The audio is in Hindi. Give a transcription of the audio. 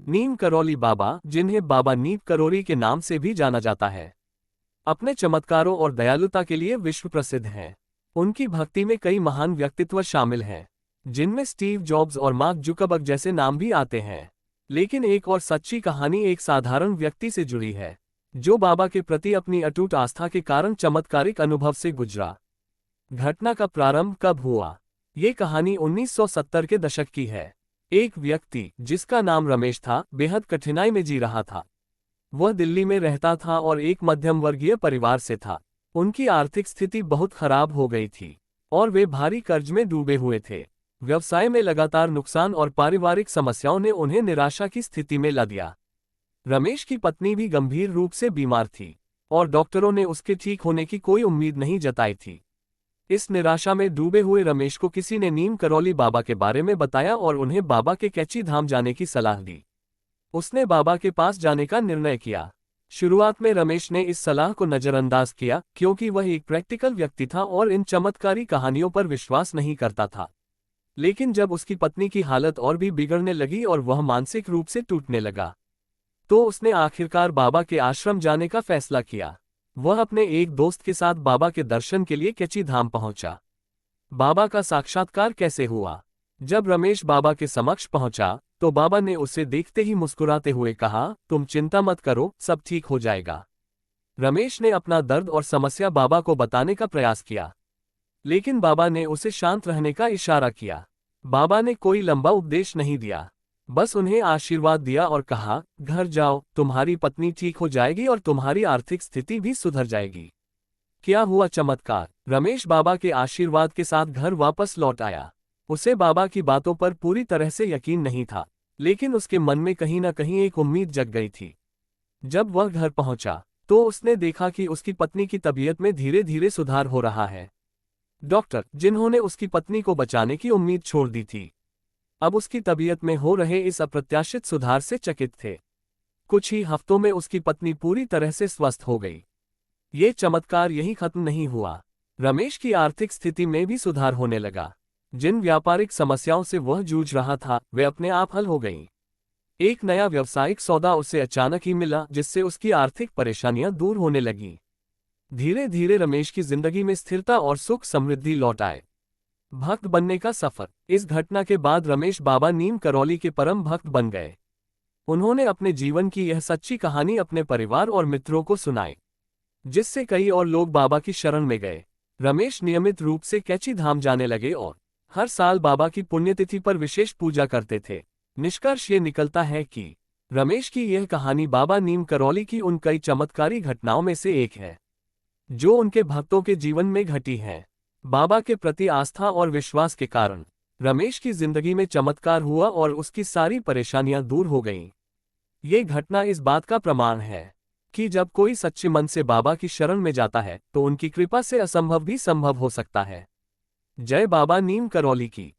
नीम करौली बाबा, जिन्हें बाबा नीम करौरी के नाम से भी जाना जाता है, अपने चमत्कारों और दयालुता के लिए विश्व प्रसिद्ध हैं। उनकी भक्ति में कई महान व्यक्तित्व शामिल हैं, जिनमें स्टीव जॉब्स और मार्क जुकरबर्ग जैसे नाम भी आते हैं। लेकिन एक और सच्ची कहानी एक साधारण व्यक्ति से जुड़ी है, जो बाबा के प्रति अपनी अटूट आस्था के कारण चमत्कारिक अनुभव से गुजरा। घटना का प्रारंभ कब हुआ? ये कहानी 1970 के दशक की है। एक व्यक्ति, जिसका नाम रमेश था, बेहद कठिनाई में जी रहा था। वह दिल्ली में रहता था और एक मध्यम वर्गीय परिवार से था। उनकी आर्थिक स्थिति बहुत खराब हो गई थी और वे भारी कर्ज में डूबे हुए थे। व्यवसाय में लगातार नुकसान और पारिवारिक समस्याओं ने उन्हें निराशा की स्थिति में ला दिया। रमेश की पत्नी भी गंभीर रूप से बीमार थी और डॉक्टरों ने उसके ठीक होने की कोई उम्मीद नहीं जताई थी। इस निराशा में डूबे हुए रमेश को किसी ने नीम करौली बाबा के बारे में बताया और उन्हें बाबा के कैची धाम जाने की सलाह दी। उसने बाबा के पास जाने का निर्णय किया। शुरुआत में रमेश ने इस सलाह को नजरअंदाज किया, क्योंकि वह एक प्रैक्टिकल व्यक्ति था और इन चमत्कारी कहानियों पर विश्वास नहीं करता था। लेकिन जब उसकी पत्नी की हालत और भी बिगड़ने लगी और वह मानसिक रूप से टूटने लगा, तो उसने आखिरकार बाबा के आश्रम जाने का फैसला किया। वह अपने एक दोस्त के साथ बाबा के दर्शन के लिए कैची धाम पहुंचा। बाबा का साक्षात्कार कैसे हुआ? जब रमेश बाबा के समक्ष पहुंचा, तो बाबा ने उसे देखते ही मुस्कुराते हुए कहा, तुम चिंता मत करो, सब ठीक हो जाएगा। रमेश ने अपना दर्द और समस्या बाबा को बताने का प्रयास किया, लेकिन बाबा ने उसे शांत रहने का इशारा किया। बाबा ने कोई लंबा उपदेश नहीं दिया, बस उन्हें आशीर्वाद दिया और कहा, घर जाओ, तुम्हारी पत्नी ठीक हो जाएगी और तुम्हारी आर्थिक स्थिति भी सुधर जाएगी। क्या हुआ चमत्कार? रमेश बाबा के आशीर्वाद के साथ घर वापस लौट आया। उसे बाबा की बातों पर पूरी तरह से यकीन नहीं था, लेकिन उसके मन में कहीं न कहीं एक उम्मीद जग गई थी। जब वह घर पहुंचा, तो उसने देखा कि उसकी पत्नी की तबीयत में धीरे धीरे सुधार हो रहा है। डॉक्टर, जिन्होंने उसकी पत्नी को बचाने की उम्मीद छोड़ दी थी, अब उसकी तबीयत में हो रहे इस अप्रत्याशित सुधार से चकित थे। कुछ ही हफ्तों में उसकी पत्नी पूरी तरह से स्वस्थ हो गई। ये चमत्कार यहीं खत्म नहीं हुआ। रमेश की आर्थिक स्थिति में भी सुधार होने लगा। जिन व्यापारिक समस्याओं से वह जूझ रहा था, वे अपने आप हल हो गईं। एक नया व्यावसायिक सौदा उसे अचानक ही मिला, जिससे उसकी आर्थिक परेशानियां दूर होने लगीं। धीरे धीरे रमेश की जिंदगी में स्थिरता और सुख समृद्धि लौट आए। भक्त बनने का सफर। इस घटना के बाद रमेश बाबा नीम करौली के परम भक्त बन गए। उन्होंने अपने जीवन की यह सच्ची कहानी अपने परिवार और मित्रों को सुनाई, जिससे कई और लोग बाबा की शरण में गए। रमेश नियमित रूप से कैची धाम जाने लगे और हर साल बाबा की पुण्यतिथि पर विशेष पूजा करते थे। निष्कर्ष ये निकलता है कि रमेश की यह कहानी बाबा नीम करौली की उन कई चमत्कारी घटनाओं में से एक है, जो उनके भक्तों के जीवन में घटी हैं। बाबा के प्रति आस्था और विश्वास के कारण रमेश की जिंदगी में चमत्कार हुआ और उसकी सारी परेशानियां दूर हो गईं। ये घटना इस बात का प्रमाण है कि जब कोई सच्चे मन से बाबा की शरण में जाता है, तो उनकी कृपा से असंभव भी संभव हो सकता है। जय बाबा नीम करौली की।